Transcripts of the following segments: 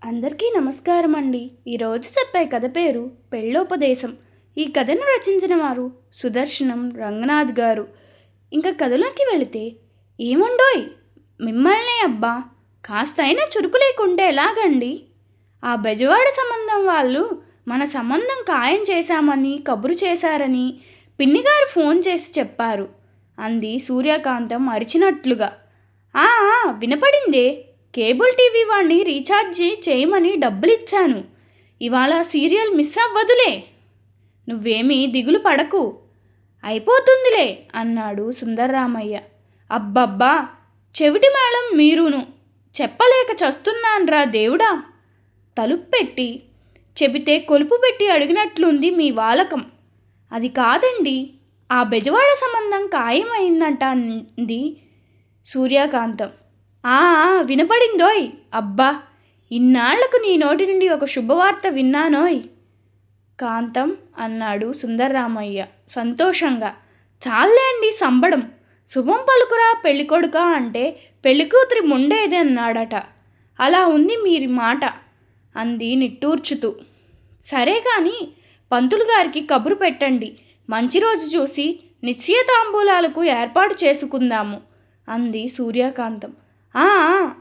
అందరికీ నమస్కారం అండి. ఈరోజు చెప్పే కథ పేరు పెళ్ళోపదేశం. ఈ కథను రచించిన వారు సుదర్శనం రంగనాథ్ గారు. ఇంకా కథలోకి వెళితే, ఏముండోయ్ మిమ్మల్నే అబ్బా, కాస్తైనా చురుకు లేకుంటే ఎలాగండి? ఆ బెజవాడ సంబంధం వాళ్ళు మన సంబంధం ఖాయం చేశామని కబురు చేశారని పిన్నిగారు ఫోన్ చేసి చెప్పారు అంది సూర్యకాంతం అరిచినట్లుగా. ఆ వినపడిందే, కేబుల్ టీవీ వాడిని రీఛార్జ్ చేయమని డబ్బులిచ్చాను. ఇవాళ సీరియల్ మిస్ అవ్వదులే, నువ్వేమీ దిగులు పడకు, అయిపోతుందిలే అన్నాడు సుందర్రామయ్య. అబ్బబ్బా, చెవిటి మేళం మీరును, చెప్పలేక చస్తున్నాన్రా దేవుడా. తలుపు పెట్టి చెబితే కొలుపు పెట్టి అడిగినట్లుంది మీ వాలకం. అది కాదండి, ఆ బెజవాడ సంబంధం ఖాయమైందంట అంది సూర్యకాంతం. వినపడిందోయ్. అబ్బా, ఇన్నాళ్లకు నీ నోటి నుండి ఒక శుభవార్త విన్నానోయ్ కాంతం అన్నాడు సుందర్రామయ్య సంతోషంగా. చాలే అండి సంబడం, శుభం పలుకురా పెళ్ళికొడుక అంటే పెళ్ళికూతురి ముండేది అన్నాడట. అలా ఉంది మీరి మాట అంది నిట్టూర్చుతూ. సరే కానీ పంతులు గారికి కబురు పెట్టండి, మంచి రోజు చూసి నిశ్చయతాంబూలాలకు ఏర్పాటు చేసుకుందాము అంది సూర్యకాంతం.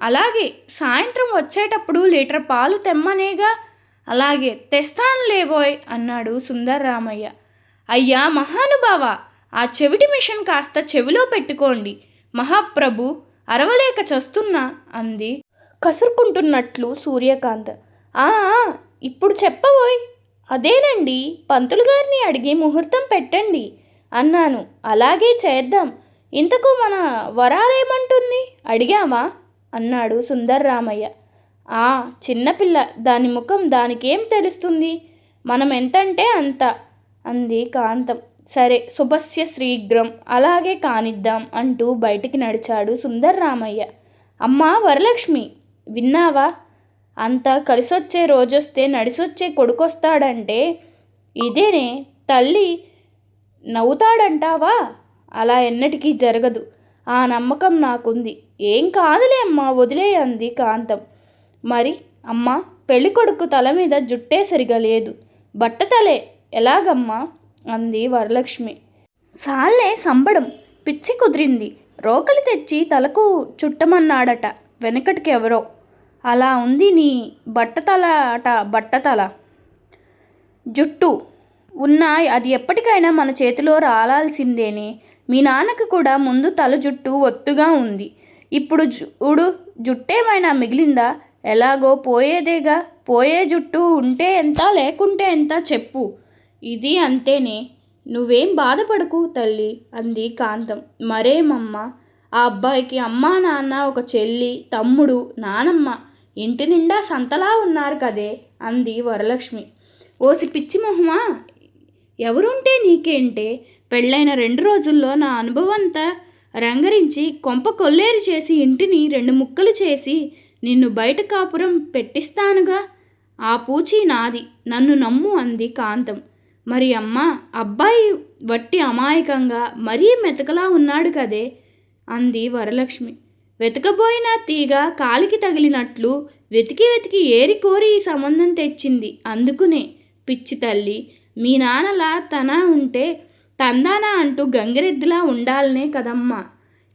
అలాగే, సాయంత్రం వచ్చేటప్పుడు లీటర్ పాలు తెమ్మనేగా. అలాగే తెస్తానులేవోయ్ అన్నాడు సుందర్రామయ్య. అయ్యా మహానుభావ, ఆ చెవిటి మిషన్ కాస్త చెవిలో పెట్టుకోండి మహాప్రభు, అరవలేక చస్తున్నా అంది కసురుకుంటున్నట్లు సూర్యకాంత. ఇప్పుడు చెప్పబోయ్. అదేనండి, పంతులు గారిని అడిగి ముహూర్తం పెట్టండి అన్నాను. అలాగే చేద్దాం. ఇంతకు మన వరాలేమంటుంది, అడిగావా అన్నాడు సుందర్రామయ్య. చిన్నపిల్ల, దాని ముఖం దానికేం తెలుస్తుంది, మనం ఎంతంటే అంత అంది కాంతం. సరే, శుభస్య శీఘ్రం, అలాగే కానిద్దాం అంటూ బయటికి నడిచాడు సుందర్రామయ్య. అమ్మా వరలక్ష్మి, విన్నావా? అంతా కలిసొచ్చే రోజొస్తే నడిసొచ్చే కొడుకొస్తాడంటే ఇదేనే తల్లి నవ్వుతాడంటావా? అలా ఎన్నటికీ జరగదు, ఆ నమ్మకం నాకుంది. ఏం కాదులే అమ్మా, వదిలే అంది కాంతం. మరి అమ్మా, పెళ్ళికొడుకు తల మీద జుట్టే సరిగా లేదు, బట్టతలే ఎలాగమ్మా అంది వరలక్ష్మి. సాలే సంబడం, పిచ్చి కుదిరింది. రోకలి తెచ్చి తలకు చుట్టమన్నాడట వెనకటికి ఎవరో. అలా ఉంది నీ బట్టతల అట. బట్టతల జుట్టు ఉన్నా అది ఎప్పటికైనా మన చేతిలో రాలాల్సిందేనే. మీ నాన్నకు కూడా ముందు తల జుట్టు ఒత్తుగా ఉంది, ఇప్పుడు చూడు జుట్టేమైనా మిగిలిందా? ఎలాగో పోయేదేగా. పోయే జుట్టు ఉంటే ఎంత లేకుంటే ఎంత చెప్పు, ఇది అంతేనే. నువ్వేం బాధపడకు తల్లి అంది కాంతం. మరేమమ్మ, ఆ అబ్బాయికి అమ్మా నాన్న, ఒక చెల్లి తమ్ముడు నానమ్మ, ఇంటి నిండా సంతలా ఉన్నారు కదే అంది వరలక్ష్మి. ఓసి పిచ్చి మొహమా, ఎవరుంటే నీకేంటే, పెళ్ళైన 2 రోజుల్లో నా అనుభవంతా రంగరించి కొంప కొల్లేరు చేసి ఇంటిని 2 ముక్కలు చేసి నిన్ను బయట కాపురం పెట్టిస్తానుగా. ఆ పూచి నాది, నన్ను నమ్ము అంది కాంతం. మరి అమ్మా, అబ్బాయి వట్టి అమాయకంగా మరీ మెతకలా ఉన్నాడు కదే అంది వరలక్ష్మి. వెతకబోయిన తీగ కాలికి తగిలినట్లు వెతికి వెతికి ఏరి కోరి ఈ సంబంధం తెచ్చింది. అందుకునే పిచ్చి తల్లి, మీ నాన్నలా తన ఉంటే తందానా అంటూ గంగిరెద్దులా ఉండాలనే కదమ్మా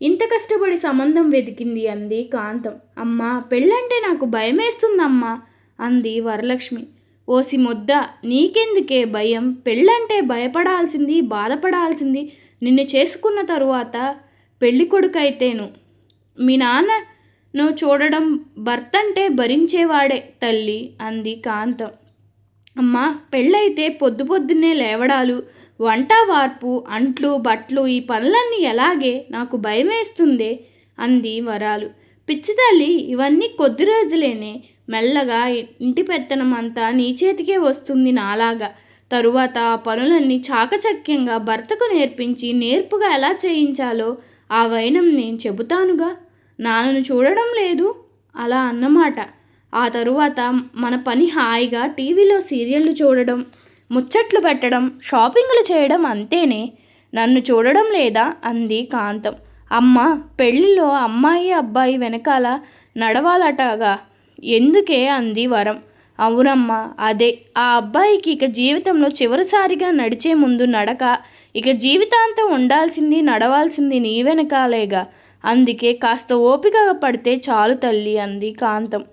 ఇంత కష్టపడి సంబంధం వెతికింది అంది కాంతం. అమ్మా, పెళ్ళంటే నాకు భయమేస్తుందమ్మా అంది వరలక్ష్మి. ఓసి ముద్ద, నీకెందుకే భయం? పెళ్ళంటే భయపడాల్సింది, బాధపడాల్సింది నిన్ను చేసుకున్న తరువాత పెళ్ళి కొడుకైతేను. మీ నాన్నను చూడడం భర్తంటే భరించేవాడే తల్లి అంది కాంతం. అమ్మా, పెళ్ళైతే పొద్దు పొద్దున్నే లేవడాలు, వంట వార్పు, అంట్లు బట్టలు, ఈ పనులన్నీ ఎలాగే, నాకు భయమేస్తుందే అంది వరాలు. పిచ్చితల్లి, ఇవన్నీ కొద్ది రోజులేనే. మెల్లగా ఇంటి పెత్తనం అంతా నీ చేతికే వస్తుంది నాలాగా. తరువాత ఆ పనులన్నీ చాకచక్యంగా భర్తకు నేర్పించి నేర్పుగా ఎలా చేయించాలో ఆ వైనం నేను చెబుతానుగా. నాన్నను చూడడం లేదు అలా అన్నమాట. ఆ తరువాత మన పని హాయిగా టీవీలో సీరియళ్ళు చూడడం, ముచ్చట్లు పెట్టడం, షాపింగ్లు చేయడం అంతేనే. నన్ను చూడడం లేదా అంది కాంతం. అమ్మ, పెళ్ళిలో అమ్మాయి అబ్బాయి వెనకాల నడవాలటగా ఎందుకే అంది వరం. అవునమ్మా, అదే ఆ అబ్బాయికి ఇక జీవితంలో చివరిసారిగా నడిచే ముందు నడక, ఇక జీవితాంతం ఉండాల్సింది నడవాల్సింది నీ వెనకాలేగా. అందుకే కాస్త ఓపిక పడితే చాలు తల్లి అంది కాంతం.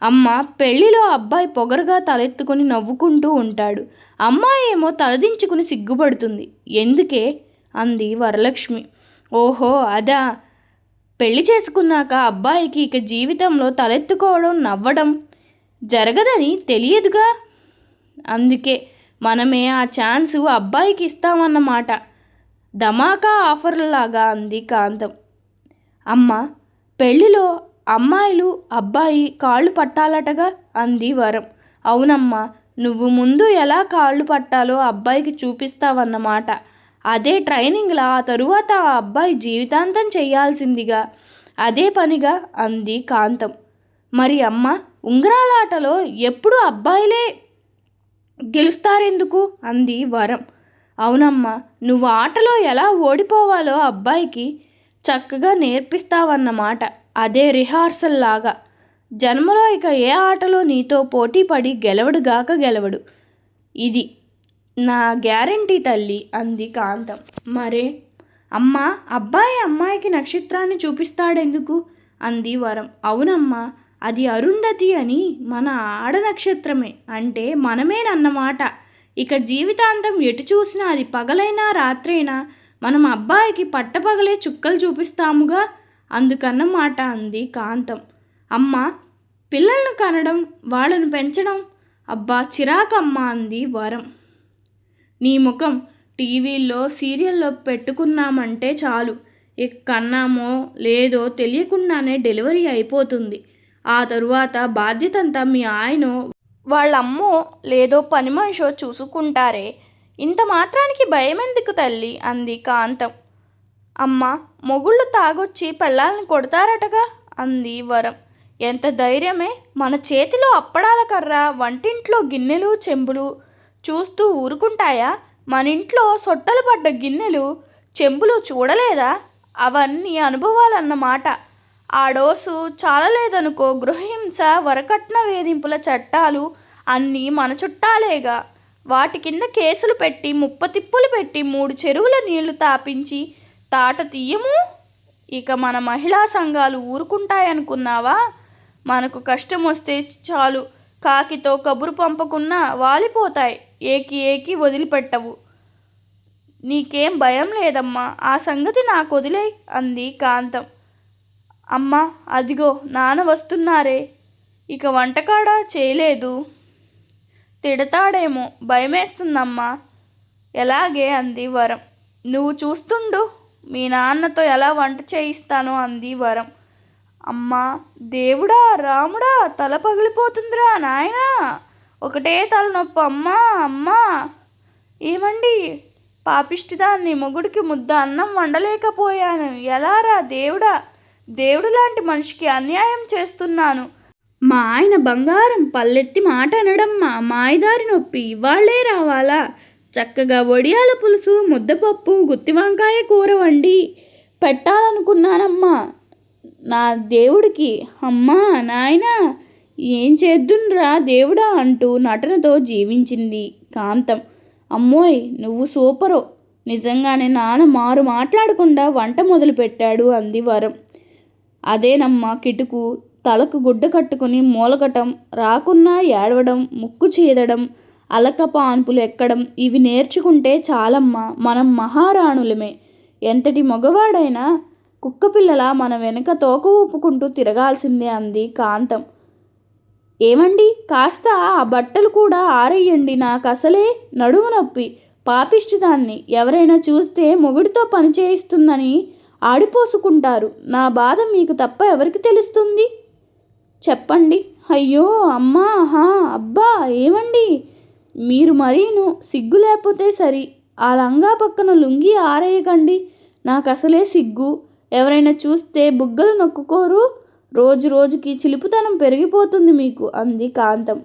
అమ్మ, పెళ్లిలో అబ్బాయి పొగరుగా తలెత్తుకుని నవ్వుకుంటూ ఉంటాడు. అమ్మాయి ఏమో తలదించుకుని సిగ్గుపడుతుంది. ఎందుకే అంది వరలక్ష్మి. ఓహో అదా, పెళ్లి చేసుకున్నాక అబ్బాయికి ఇక జీవితంలో తలెత్తుకోవడం నవ్వడం జరగదని తెలియదుగా. అందుకే మనమే ఆ ఛాన్సు అబ్బాయికి ఇస్తామన్నమాట. ధమాకా ఆఫర్లాగా అంది కాంతం. అమ్మ, పెళ్లిలో అమ్మాయిలు అబ్బాయి కాళ్ళు పట్టాలటగా అంది వరం. అవునమ్మా, నువ్వు ముందు ఎలా కాళ్ళు పట్టాలో అబ్బాయికి చూపిస్తావన్నమాట. అదే ట్రైనింగ్లా ఆ తరువాత ఆ అబ్బాయి జీవితాంతం చేయాల్సిందిగా. అదే పనిగా అంది కాంతం. మరి అమ్మ, ఉంగరాలాటలో ఎప్పుడు అబ్బాయిలే గెలుస్తారెందుకు అంది వరం. అవునమ్మా, నువ్వు ఆటలో ఎలా ఓడిపోవాలో అబ్బాయికి చక్కగా నేర్పిస్తావన్నమాట. అదే రిహార్సల్ లాగా. జన్మలో ఇక ఏ ఆటలో నీతో పోటీ పడి గెలవడు. ఇది నా గ్యారంటీ తల్లి అంది కాంతం. మరే అమ్మా, అబ్బాయి అమ్మాయికి నక్షత్రాన్ని చూపిస్తాడెందుకు అంది వరం. అవునమ్మా, అది అరుంధతి అని మన ఆడ నక్షత్రమే, అంటే మనమేనన్నమాట. ఇక జీవితాంతం ఎటు చూసినా అది పగలైనా రాత్రైనా మనం అబ్బాయికి పట్టపగలే చుక్కలు చూపిస్తాముగా, అందుకన్నమాట అంది కాంతం. అమ్మ, పిల్లలను కనడం వాళ్ళను పెంచడం అబ్బా చిరాకమ్మా అంది వరం. నీ ముఖం టీవీల్లో సీరియల్లో పెట్టుకున్నామంటే చాలు, ఇక కన్నామో లేదో తెలియకుండానే డెలివరీ అయిపోతుంది. ఆ తరువాత బాధ్యతంతా మీ ఆయనో వాళ్ళమ్మో లేదో పని మనిషో చూసుకుంటారే. ఇంత మాత్రానికి భయమెందుకు తల్లి అంది కాంతం. అమ్మ, మొగుళ్ళు తాగొచ్చి పెళ్ళాలని కొడతారటగా అంది వరం. ఎంత ధైర్యమే, మన చేతిలో అప్పడాల కర్ర, వంటింట్లో గిన్నెలు చెంబులు చూస్తూ ఊరుకుంటాయా? మన ఇంట్లో సొట్టలు పడ్డ గిన్నెలు చెంబులు చూడలేదా? అవన్నీ అనుభవాలన్నమాట. ఆ డోసు చాలలేదనుకో గృహహింస, వరకట్న వేధింపుల చట్టాలు అన్నీ మన చుట్టాలేగా. వాటి కింద కేసులు పెట్టి ముప్పతిప్పులు పెట్టి 3 చెరువుల నీళ్లు తాపించి తాట తీయము. ఇక మన మహిళా సంఘాలు ఊరుకుంటాయనుకున్నావా? మనకు కష్టం వస్తే చాలు, కాకితో కబురు పంపకున్నా వాలిపోతాయి, ఏకి వదిలిపెట్టవు. నీకేం భయం లేదమ్మా, ఆ సంగతి నాకు వదిలేయ్ అంది కాంతం. అమ్మ, అదిగో నాన్న వస్తున్నారే. ఇక వంటకాడ చేయలేదు, తిడతాడేమో, భయమేస్తుందమ్మా. ఎలాగే అంది వరం. నువ్వు చూస్తుండు, మీ నాన్నతో ఎలా వంట చేయిస్తానో అంది వరం. అమ్మా, దేవుడా రాముడా, తల పగిలిపోతుందిరా నాయనా, ఒకటే తలనొప్పి అమ్మా అమ్మా. ఏమండి పాపిష్టిదాన్ని, మొగుడికి ముద్ద అన్నం వండలేకపోయాను, ఎలారా దేవుడా, దేవుడు లాంటి మనిషికి అన్యాయం చేస్తున్నాను. మా ఆయన బంగారం, పల్లెత్తి మాట అనడమ్మా, మాయదారి నొప్పి, ఇవాళ్లే రావాలా? చక్కగా వడియాల పులుసు, ముద్దపప్పు, గుత్తి వంకాయ కూర వండి పెట్టాలనుకున్నానమ్మా నా దేవుడికి. అమ్మా నాయనా, ఏం చేద్దున్రా దేవుడా అంటూ నటనతో జీవించింది కాంతం. అమ్మోయ్, నువ్వు సూపరో, నిజంగానే నాన్న మారు మాట్లాడకుండా వంట మొదలుపెట్టాడు అంది వరం. అదేనమ్మా కిటుకు, తలకు గుడ్డ కట్టుకుని మూలగటం, రాకున్నా ఏడవడం, ముక్కు చీదడం, అలక పాన్పులు ఎక్కడం, ఇవి నేర్చుకుంటే చాలమ్మా, మనం మహారాణులమే. ఎంతటి మగవాడైనా కుక్కపిల్లలా మన వెనక తోక ఊపుకుంటూ తిరగాల్సిందే అంది కాంతం. ఏమండి, కాస్త ఆ బట్టలు కూడా ఆరేయండి, నాకు అసలే నడుము నొప్పి. పాపిష్టిదాన్ని, ఎవరైనా చూస్తే మొగుడితో పని చేయిస్తుందని ఆడిపోసుకుంటారు. నా బాధ మీకు తప్ప ఎవరికి తెలుస్తుంది చెప్పండి. అయ్యో అమ్మా, అబ్బా, ఏమండి మీరు మరీను, సిగ్గు లేకపోతే సరి. ఆ లంగా పక్కన లుంగీ ఆరేయకండి, నాకు అసలే సిగ్గు. ఎవరైనా చూస్తే బుగ్గలు నొక్కుకోరు. రోజు రోజుకి చిలుపుతనం పెరిగిపోతుంది మీకు అంది కాంతం.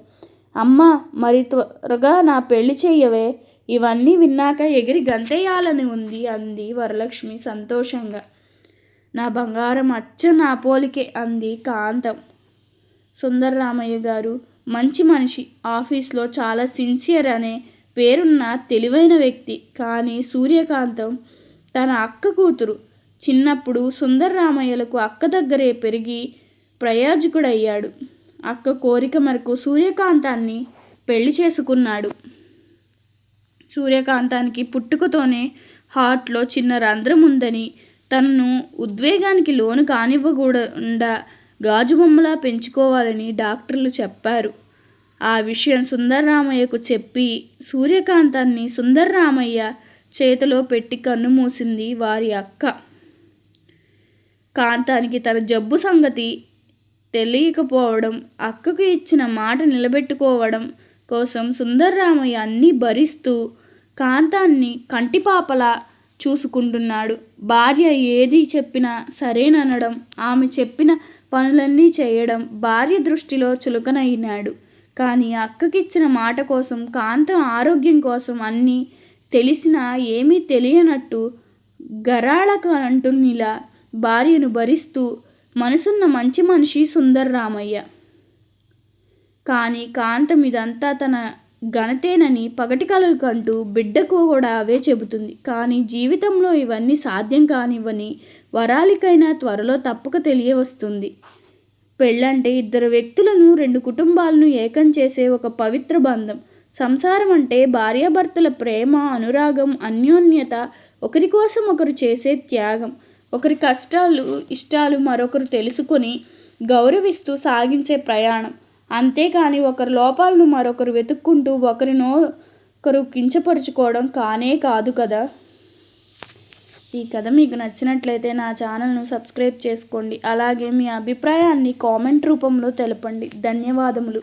అమ్మా, మరి త్వరగా నా పెళ్లి చెయ్యవే, ఇవన్నీ విన్నాక ఎగిరి గంతేయాలని ఉంది అంది వరలక్ష్మి సంతోషంగా. నా బంగారం అచ్చ నా పోలికే అంది కాంతం. సుందరరామయ్య గారు మంచి మనిషి, ఆఫీస్లో చాలా సిన్సియర్ అనే పేరున్న తెలివైన వ్యక్తి. కానీ సూర్యకాంతం తన అక్క కూతురు. చిన్నప్పుడు సుందరరామయ్యలకు అక్క దగ్గరే పెరిగి ప్రయోజకుడయ్యాడు. అక్క కోరిక మేరకు సూర్యకాంతాన్ని పెళ్లి చేసుకున్నాడు. సూర్యకాంతానికి పుట్టుకతోనే హార్ట్లో చిన్న రంధ్రం ఉందని, తనను ఉద్వేగానికి లోను కానివ్వకుండా గాజుబొమ్మలా పెంచుకోవాలని డాక్టర్లు చెప్పారు. ఆ విషయం సుందరరామయ్యకు చెప్పి సూర్యకాంతాన్ని సుందరరామయ్య చేతిలో పెట్టి కన్నుమూసింది వారి అక్క. కాంతానికి తన జబ్బు సంగతి తెలియకపోవడం, అక్కకు ఇచ్చిన మాట నిలబెట్టుకోవడం కోసం సుందరరామయ్య అన్నీ భరిస్తూ కాంతాన్ని కంటిపాపలా చూసుకుంటున్నాడు. భార్య ఏది చెప్పినా సరేననడం, ఆమె చెప్పిన పనులన్నీ చేయడం భార్య దృష్టిలో చులకనైనాడు. కానీ అక్కకిచ్చిన మాట కోసం, కాంతం ఆరోగ్యం కోసం అన్నీ తెలిసినా ఏమీ తెలియనట్టు గరాళకంఠునిలా భార్యను భరిస్తూ మనసున్న మంచి మనిషి సుందరరామయ్య. కానీ కాంతం ఇదంతా తన ఘనతేనని పగటి కలలు కంటూ బిడ్డకు కూడా అవే చెబుతుంది. కానీ జీవితంలో ఇవన్నీ సాధ్యం కానివ్వని వరాలికైనా త్వరలో తప్పక తెలియవస్తుంది. పెళ్ళంటే ఇద్దరు వ్యక్తులను, రెండు కుటుంబాలను ఏకం చేసే ఒక పవిత్ర బంధం. సంసారం అంటే భార్యాభర్తల ప్రేమ, అనురాగం, అన్యోన్యత, ఒకరి కోసం ఒకరు చేసే త్యాగం, ఒకరి కష్టాలు ఇష్టాలు మరొకరు తెలుసుకొని గౌరవిస్తూ సాగించే ప్రయాణం. అంతేకాని ఒకరి లోపాలను మరొకరు వెతుక్కుంటూ ఒకరినొకరు కించపరుచుకోవడం కానే కాదు కదా. ఈ కథ మీకు నచ్చినట్లయితే నా ఛానల్ను సబ్స్క్రైబ్ చేసుకోండి. అలాగే మీ అభిప్రాయాన్ని కామెంట్ రూపంలో తెలపండి. ధన్యవాదములు.